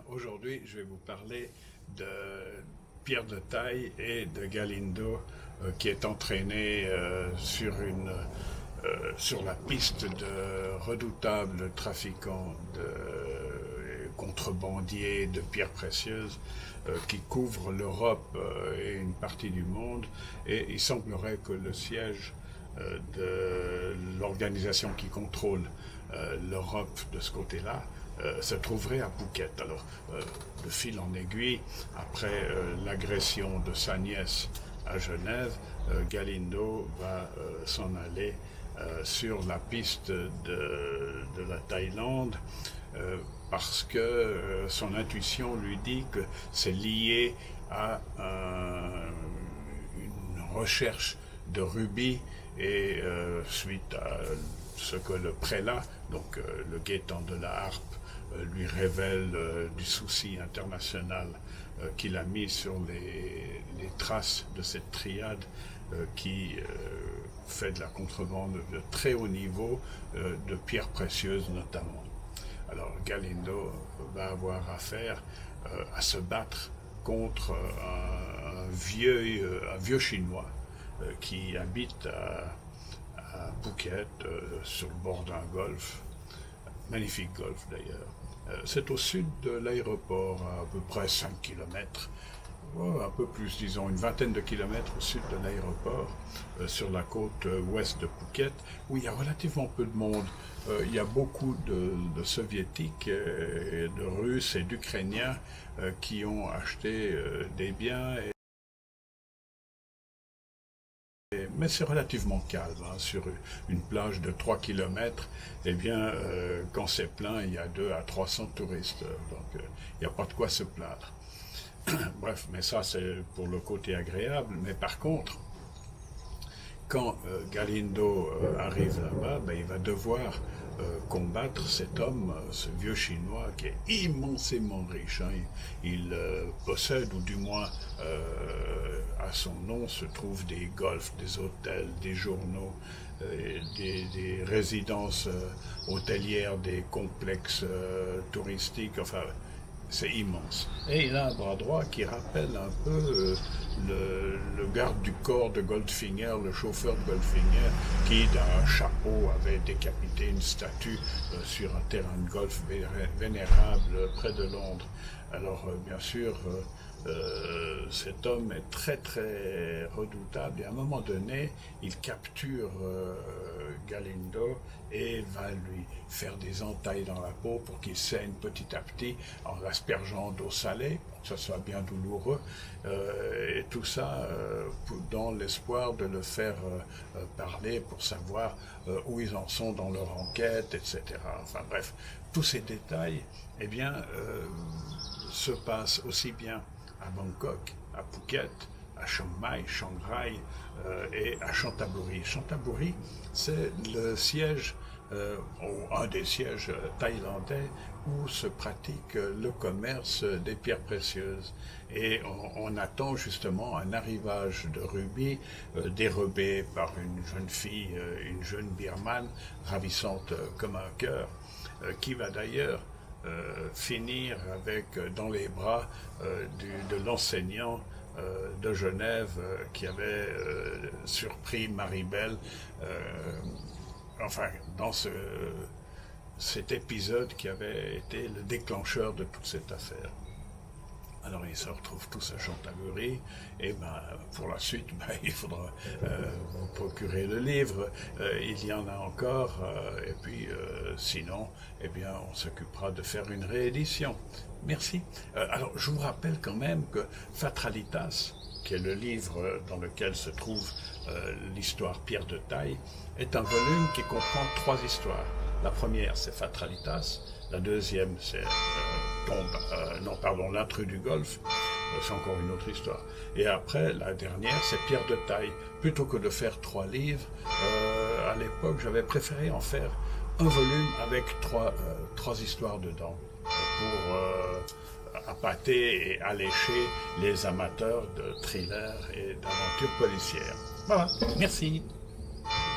Aujourd'hui, je vais vous parler de Pierre de Taille et de Galindo qui est entraîné sur la piste de redoutables trafiquants de contrebandiers de pierres précieuses qui couvrent l'Europe et une partie du monde. Et il semblerait que le siège de l'organisation qui contrôle l'Europe de ce côté-là se trouverait à Phuket. Alors, de fil en aiguille, après l'agression de sa nièce à Genève, Galindo va s'en aller sur la piste de la Thaïlande parce que son intuition lui dit que c'est lié à une recherche de rubis et suite à ce que le prélat, donc le guettant de la harpe, lui révèle du souci international qu'il a mis sur les traces de cette triade qui fait de la contrebande de très haut niveau, de pierres précieuses notamment. Alors Galindo va avoir affaire à se battre contre un vieux chinois qui habite à Phuket, sur le bord d'un golfe, magnifique golfe d'ailleurs. C'est au sud de l'aéroport, à peu près 5 km, un peu plus, disons une vingtaine de kilomètres au sud de l'aéroport, sur la côte ouest de Phuket, où il y a relativement peu de monde. Il y a beaucoup de Soviétiques, de Russes et d'Ukrainiens qui ont acheté des biens. Mais c'est relativement calme, hein, sur une plage de 3 km. Eh bien, quand c'est plein, il y a 200 à 300 touristes, donc il n'y a pas de quoi se plaindre. Bref, mais ça c'est pour le côté agréable. Mais par contre, quand Galindo arrive là-bas, ben, il va devoir combattre cet homme, ce vieux chinois qui est immensément riche. Hein. Il possède, ou du moins à son nom, se trouvent des golfs, des hôtels, des journaux, des résidences hôtelières, des complexes touristiques, enfin c'est immense. Et il a un bras droit qui rappelle un peu le garde du corps de Goldfinger, le chauffeur de Goldfinger, qui d'un chapeau avait décapité une statue sur un terrain de golf vénérable près de Londres. Alors bien sûr, cet homme est très très redoutable et à un moment donné, il capture Galindo et va lui faire des entailles dans la peau pour qu'il saigne petit à petit en l'aspergeant d'eau salée, pour que ce soit bien douloureux, et tout ça dans l'espoir de le faire parler pour savoir où ils en sont dans leur enquête, etc. Enfin bref, tous ces détails, eh bien, se passent aussi bien à Bangkok, à Phuket, à Chiang Mai, Shanghai et à Chantaburi. Chantaburi, c'est le siège, ou un des sièges thaïlandais où se pratique le commerce des pierres précieuses. Et on attend justement un arrivage de rubis dérobé par une jeune fille, une jeune birmane, ravissante comme un cœur, qui va d'ailleurs finir avec dans les bras de l'enseignant de Genève qui avait surpris Maribel, enfin dans cet épisode qui avait été le déclencheur de toute cette affaire. Alors ils se retrouvent tous à Chantaburi et ben, pour la suite il faudra vous procurer le livre, il y en a encore et puis sinon eh bien, on s'occupera de faire une réédition. Merci. Alors je vous rappelle quand même que Fatralitas, qui est le livre dans lequel se trouve l'histoire Pierre de Taille, est un volume qui comprend 3 histoires. La première c'est Fatralitas, la deuxième c'est l'intrus du golfe, c'est encore une autre histoire. Et après, la dernière, c'est Pierre de Taille. Plutôt que de faire 3 livres, à l'époque, j'avais préféré en faire un volume avec 3 histoires dedans, pour appâter et allécher les amateurs de thrillers et d'aventures policières. Voilà, merci.